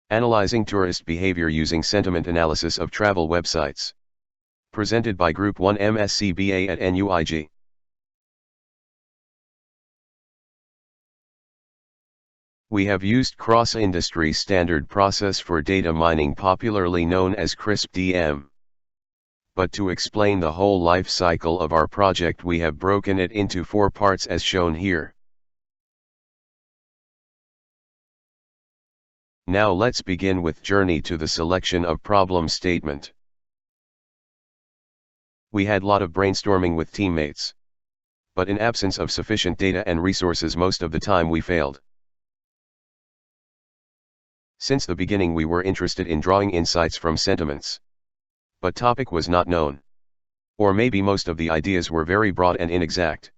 Analyzing tourist behavior using sentiment analysis of travel websites. Presented by Group 1 MSCBA at NUIG. We have used cross-industry standard process for data mining, popularly known as CRISP-DM. But to explain the whole life cycle of our project, we have broken it into 4 parts as shown here. Now let's begin with journey to the selection of problem statement. We had lot of brainstorming with teammates. But in absence of sufficient data and resources, most of the time we failed. Since the beginning we were interested in drawing insights from sentiments. But topic was not known. Or maybe most of the ideas were very broad and inexact.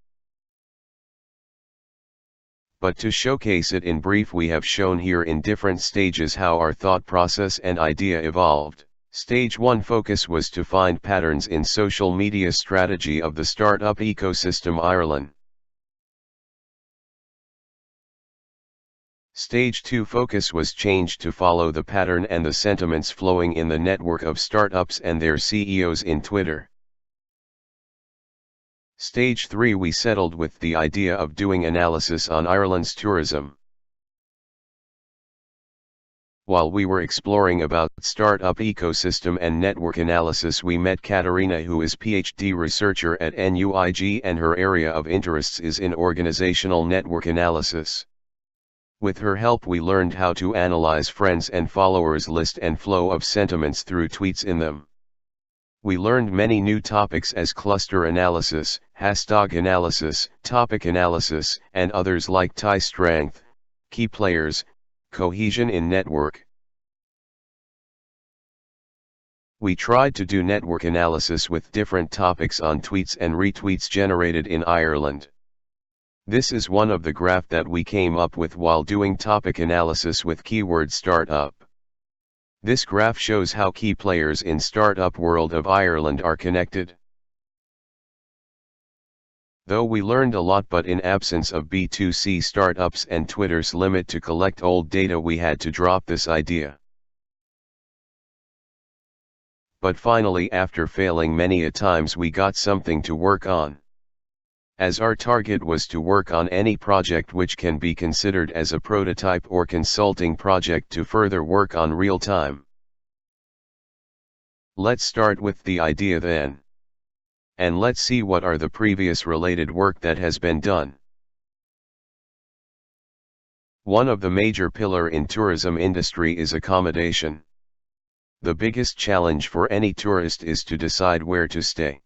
But to showcase it in brief, we have shown here in different stages how our thought process and idea evolved. Stage 1 focus was to find patterns in social media strategy of the startup ecosystem Ireland. Stage 2 focus was changed to follow the pattern and the sentiments flowing in the network of startups and their CEOs in Twitter. Stage 3 we settled with the idea of doing analysis on Ireland's tourism. While we were exploring about startup ecosystem and network analysis, we met Katerina, who is PhD researcher at NUIG and her area of interests is in organizational network analysis. With her help we learned how to analyze friends and followers list and flow of sentiments through tweets in them. We learned many new topics as cluster analysis, hashtag analysis, topic analysis, and others like tie strength, key players, cohesion in network. We tried to do network analysis with different topics on tweets and retweets generated in Ireland. This is one of the graph that we came up with while doing topic analysis with keyword startup. This graph shows how key players in startup world of Ireland are connected. Though we learned a lot, but in absence of B2C startups and Twitter's limit to collect old data, we had to drop this idea. But finally, after failing many a times, we got something to work on. As our target was to work on any project which can be considered as a prototype or consulting project to further work on real time. Let's start with the idea then. And let's see what are the previous related work that has been done. One of the major pillar in tourism industry is accommodation. The biggest challenge for any tourist is to decide where to stay.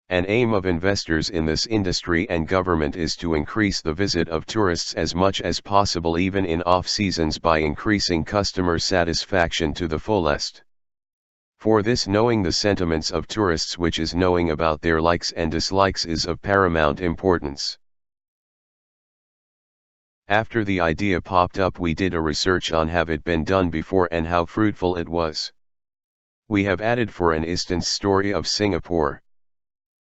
An aim of investors in this industry and government is to increase the visit of tourists as much as possible, even in off-seasons, by increasing customer satisfaction to the fullest. For this, knowing the sentiments of tourists, which is knowing about their likes and dislikes, is of paramount importance. After the idea popped up, we did a research on have it been done before and how fruitful it was. We have added for an instance story of Singapore.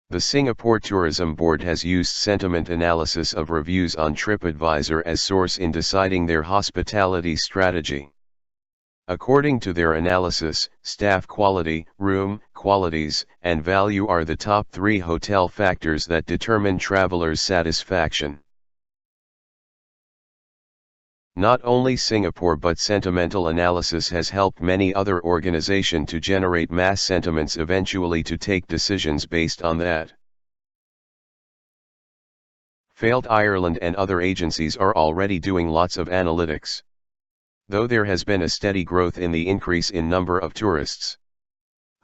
The Singapore Tourism Board has used sentiment analysis of reviews on TripAdvisor as source in deciding their hospitality strategy. According to their analysis, staff quality, room qualities, and value are the top 3 hotel factors that determine travelers' satisfaction. Not only Singapore, but sentimental analysis has helped many other organizations to generate mass sentiments, eventually to take decisions based on that. Failed Ireland and other agencies are already doing lots of analytics. Though there has been a steady growth in the increase in number of tourists.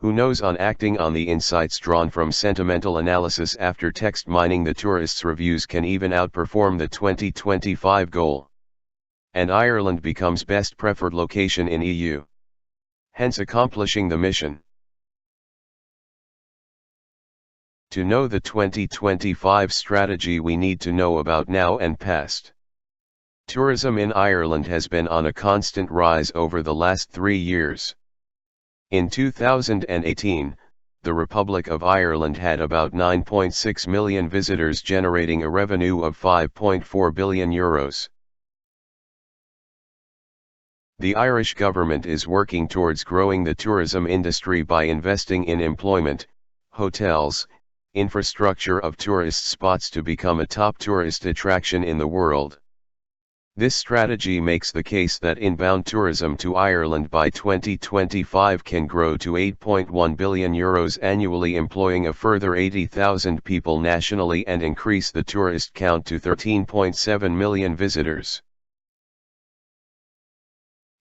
Who knows, on acting on the insights drawn from sentimental analysis after text mining, the tourists' reviews can even outperform the 2025 goal. And Ireland becomes best preferred location in EU. Hence accomplishing the mission. To know the 2025 strategy, we need to know about now and past. Tourism in Ireland has been on a constant rise over the last 3 years. In 2018, the Republic of Ireland had about 9.6 million visitors, generating a revenue of €5.4 billion. The Irish government is working towards growing the tourism industry by investing in employment, hotels, infrastructure of tourist spots to become a top tourist attraction in the world. This strategy makes the case that inbound tourism to Ireland by 2025 can grow to €8.1 billion annually, employing a further 80,000 people nationally and increase the tourist count to 13.7 million visitors.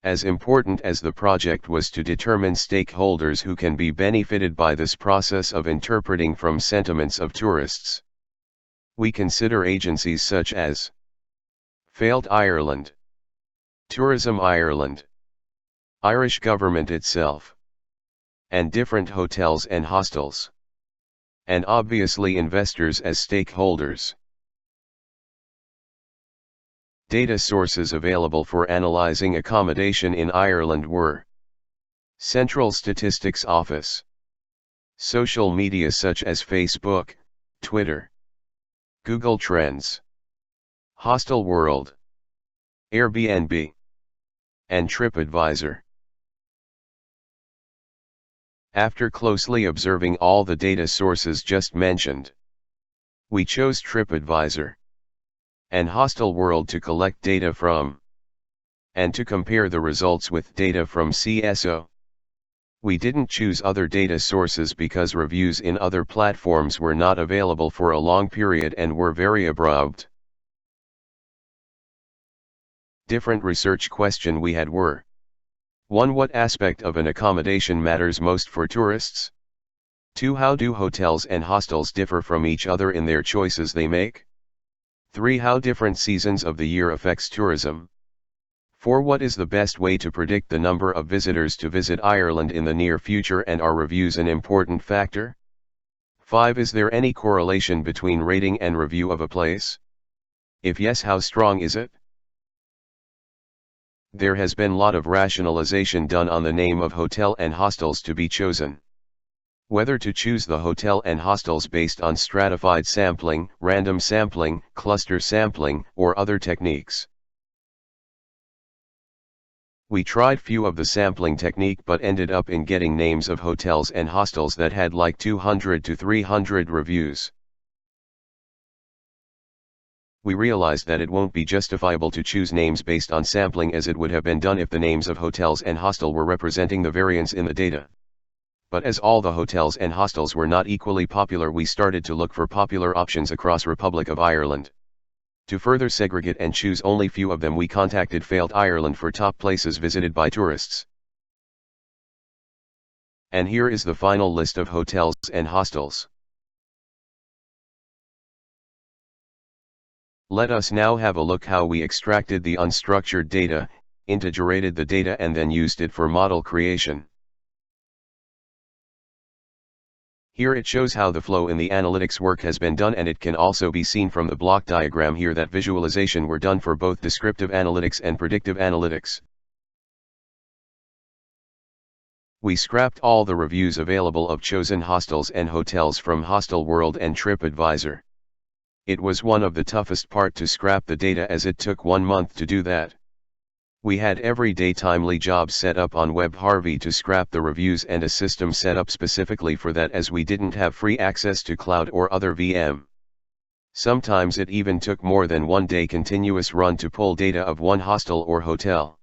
As important as the project was to determine stakeholders who can be benefited by this process of interpreting from sentiments of tourists, we consider agencies such as Failed Ireland, Tourism Ireland, Irish government itself, and different hotels and hostels, and obviously investors as stakeholders. Data sources available for analyzing accommodation in Ireland were Central Statistics Office, social media such as Facebook, Twitter, Google Trends, Hostel World, Airbnb, and TripAdvisor. After closely observing all the data sources just mentioned, we chose TripAdvisor and Hostel World to collect data from, and to compare the results with data from CSO. We didn't choose other data sources because reviews in other platforms were not available for a long period and were very abrupt. Different research question we had were: 1. What aspect of an accommodation matters most for tourists? 2. How do hotels and hostels differ from each other in their choices they make? 3. How different seasons of the year affects tourism? 4. What is the best way to predict the number of visitors to visit Ireland in the near future, and are reviews an important factor? 5. Is there any correlation between rating and review of a place? If yes, how strong is it? There has been lot of rationalization done on the name of hotel and hostels to be chosen. Whether to choose the hotel and hostels based on stratified sampling, random sampling, cluster sampling, or other techniques. We tried few of the sampling technique but ended up in getting names of hotels and hostels that had like 200 to 300 reviews. We realized that it won't be justifiable to choose names based on sampling as it would have been done if the names of hotels and hostel were representing the variance in the data. But as all the hotels and hostels were not equally popular, we started to look for popular options across Republic of Ireland. To further segregate and choose only few of them, we contacted Failed Ireland for top places visited by tourists. And here is the final list of hotels and hostels. Let us now have a look how we extracted the unstructured data, integrated the data and then used it for model creation. Here it shows how the flow in the analytics work has been done, and it can also be seen from the block diagram here that visualization were done for both descriptive analytics and predictive analytics. We scrapped all the reviews available of chosen hostels and hotels from Hostel World and TripAdvisor. It was one of the toughest part to scrap the data, as it took 1 month to do that. We had everyday timely jobs set up on WebHarvey to scrap the reviews and a system set up specifically for that, as we didn't have free access to cloud or other VM. Sometimes it even took more than 1 day continuous run to pull data of one hostel or hotel.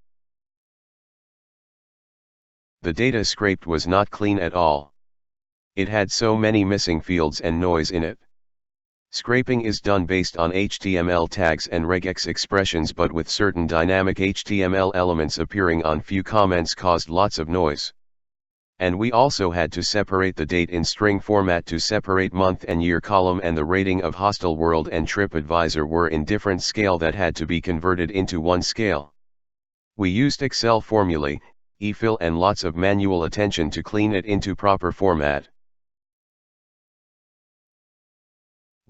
The data scraped was not clean at all. It had so many missing fields and noise in it. Scraping is done based on HTML tags and regex expressions, but with certain dynamic HTML elements appearing on few comments caused lots of noise. And we also had to separate the date in string format to separate month and year column, and the rating of Hostel World and TripAdvisor were in different scale that had to be converted into one scale. We used Excel formulae, eFill and lots of manual attention to clean it into proper format.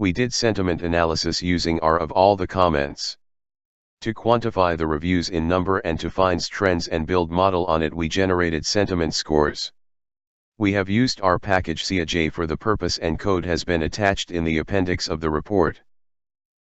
We did sentiment analysis using R of all the comments. To quantify the reviews in number and to find trends and build model on it, we generated sentiment scores. We have used R package CAJ for the purpose, and code has been attached in the appendix of the report.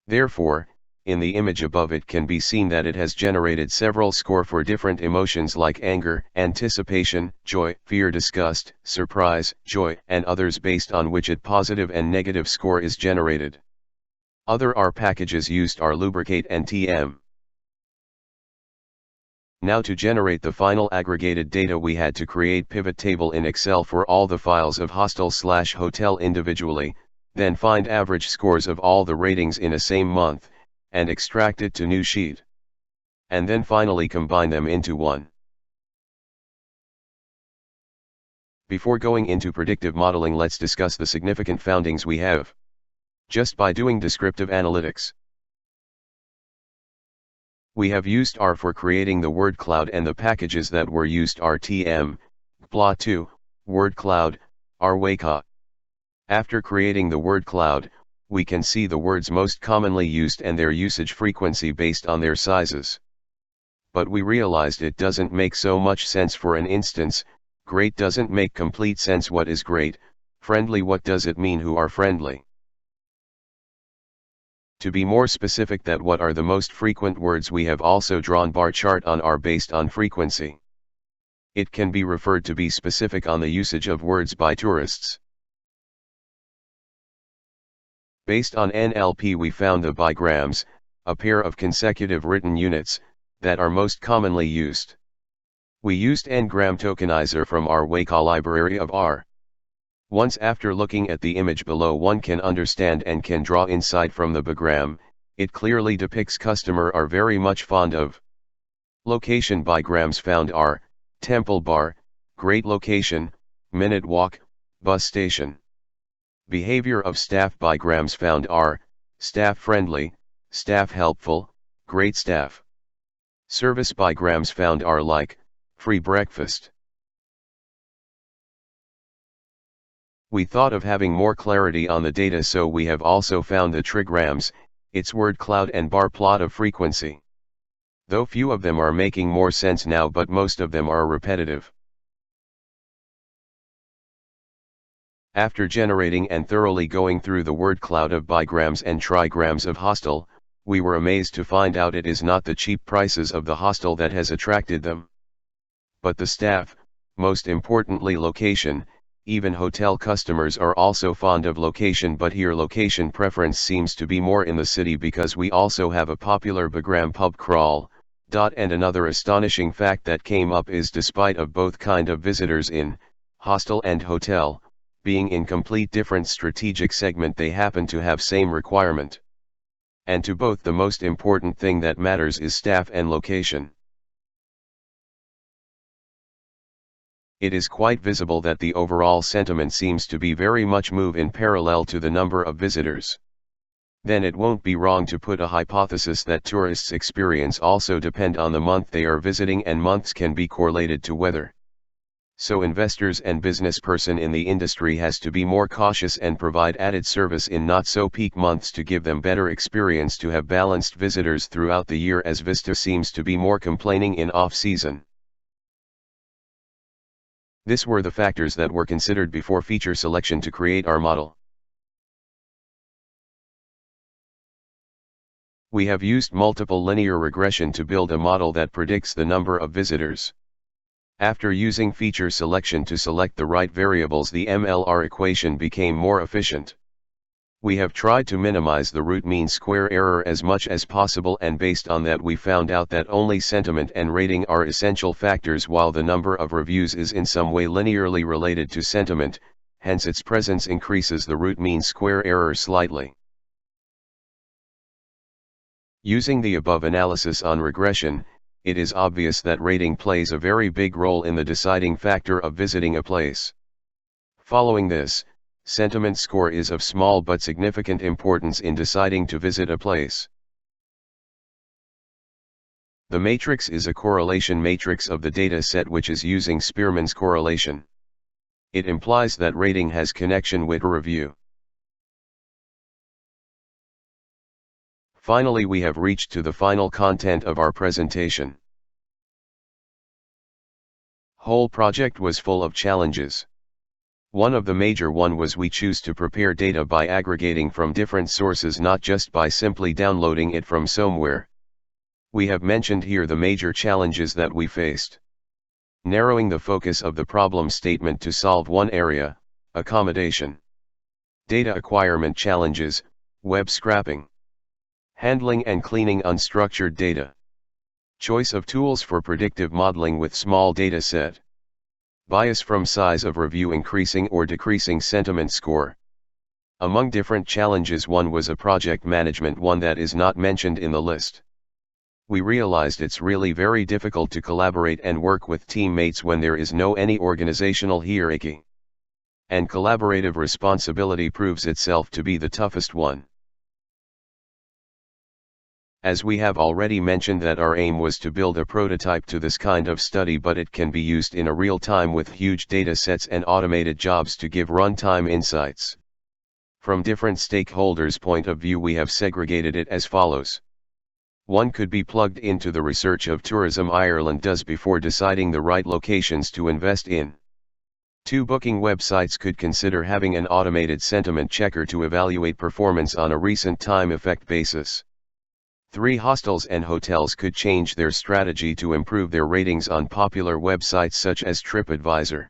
Therefore, in the image above it can be seen that it has generated several score for different emotions like anger, anticipation, joy, fear, disgust, surprise, joy, and others based on which its positive and negative score is generated. Other R packages used are Lubricate and TM. Now to generate the final aggregated data we had to create pivot table in Excel for all the files of hostel/hotel individually, then find average scores of all the ratings in a same month, and extract it to new sheet. And then finally combine them into one. Before going into predictive modeling, let's discuss the significant foundings we have just by doing descriptive analytics. We have used R for creating the word cloud, and the packages that were used are TM, GPLA2, word cloud, RWCA. After creating the word cloud, we can see the words most commonly used and their usage frequency based on their sizes. But we realized it doesn't make so much sense. For an instance, great doesn't make complete sense. What is great? Friendly, what does it mean? Who are friendly? To be more specific, that what are the most frequent words, we have also drawn bar chart on R based on frequency. It can be referred to be specific on the usage of words by tourists. Based on NLP, we found the bigrams, a pair of consecutive written units, that are most commonly used. We used n-gram tokenizer from our RWCA library of R. Once after looking at the image below, one can understand and can draw insight from the bigram. It clearly depicts customer are very much fond of. Location bigrams found are, Temple Bar, great location, minute walk, bus station. Behavior of staff bigrams found are, staff friendly, staff helpful, great staff. Service bigrams found are like, free breakfast. We thought of having more clarity on the data, so we have also found the trigrams, its word cloud and bar plot of frequency. Though few of them are making more sense now, but most of them are repetitive. After generating and thoroughly going through the word cloud of bigrams and trigrams of hostel, we were amazed to find out it is not the cheap prices of the hostel that has attracted them, but the staff, most importantly location. Even hotel customers are also fond of location, but here location preference seems to be more in the city, because we also have a popular bigram pub crawl. And another astonishing fact that came up is, despite of both kind of visitors in hostel and hotel being in complete different strategic segment, they happen to have same requirement. And to both, the most important thing that matters is staff and location. It is quite visible that the overall sentiment seems to be very much move in parallel to the number of visitors. Then it won't be wrong to put a hypothesis that tourists' experience also depend on the month they are visiting, and months can be correlated to weather. So investors and business person in the industry has to be more cautious and provide added service in not so peak months to give them better experience, to have balanced visitors throughout the year, as Vista seems to be more complaining in off season. This were the factors that were considered before feature selection to create our model. We have used multiple linear regression to build a model that predicts the number of visitors. After using feature selection to select the right variables, the MLR equation became more efficient. We have tried to minimize the root mean square error as much as possible, and based on that we found out that only sentiment and rating are essential factors, while the number of reviews is in some way linearly related to sentiment, hence its presence increases the root mean square error slightly. Using the above analysis on regression, it is obvious that rating plays a very big role in the deciding factor of visiting a place. Following this, sentiment score is of small but significant importance in deciding to visit a place. The matrix is a correlation matrix of the data set, which is using Spearman's correlation. It implies that rating has connection with review. Finally, we have reached to the final content of our presentation. Whole project was full of challenges. One of the major one was we choose to prepare data by aggregating from different sources, not just by simply downloading it from somewhere. We have mentioned here the major challenges that we faced. Narrowing the focus of the problem statement to solve one area, accommodation. Data acquirement challenges, web scraping. Handling and cleaning unstructured data. Choice of tools for predictive modeling with small data set. Bias from size of review increasing or decreasing sentiment score. Among different challenges, one was a project management one that is not mentioned in the list. We realized it's really very difficult to collaborate and work with teammates when there is no any organizational hierarchy. And collaborative responsibility proves itself to be the toughest one. As we have already mentioned that our aim was to build a prototype to this kind of study, but it can be used in a real time with huge data sets and automated jobs to give runtime insights. From different stakeholders' point of view, we have segregated it as follows. One could be plugged into the research of Tourism Ireland does before deciding the right locations to invest in. 2. Booking websites could consider having an automated sentiment checker to evaluate performance on a recent time effect basis. 3. Hostels and hotels could change their strategy to improve their ratings on popular websites such as TripAdvisor.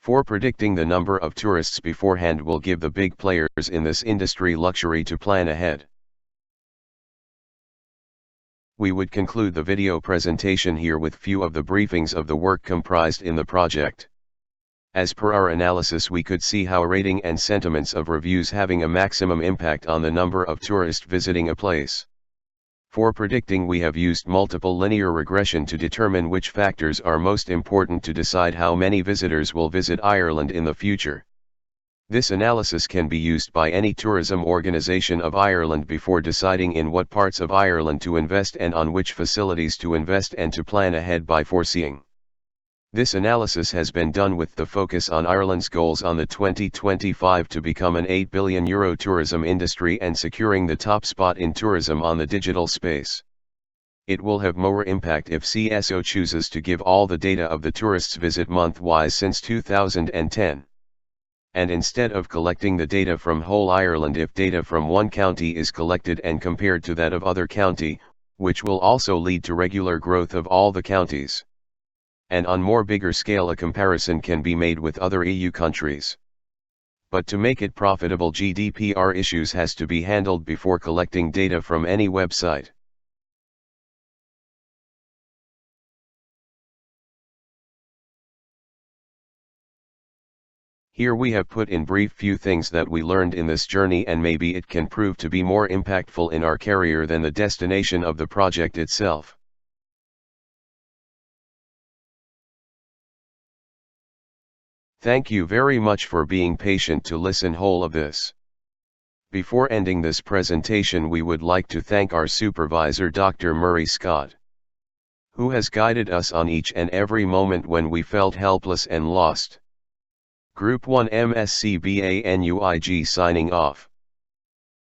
4. Predicting the number of tourists beforehand will give the big players in this industry luxury to plan ahead. We would conclude the video presentation here with few of the briefings of the work comprised in the project. As per our analysis, we could see how rating and sentiments of reviews having a maximum impact on the number of tourists visiting a place. For predicting, we have used multiple linear regression to determine which factors are most important to decide how many visitors will visit Ireland in the future. This analysis can be used by any tourism organization of Ireland before deciding in what parts of Ireland to invest and on which facilities to invest, and to plan ahead by foreseeing. This analysis has been done with the focus on Ireland's goals on the 2025 to become an €8 billion tourism industry and securing the top spot in tourism on the digital space. It will have more impact if CSO chooses to give all the data of the tourists visit month-wise since 2010. And instead of collecting the data from whole Ireland, if data from one county is collected and compared to that of other county, which will also lead to regular growth of all the counties. And on more bigger scale, a comparison can be made with other EU countries. But to make it profitable, GDPR issues has to be handled before collecting data from any website. Here we have put in brief few things that we learned in this journey, and maybe it can prove to be more impactful in our career than the destination of the project itself. Thank you very much for being patient to listen whole of this. Before ending this presentation, we would like to thank our supervisor Dr. Murray Scott, who has guided us on each and every moment when we felt helpless and lost. Group 1 MSCBANUIG signing off.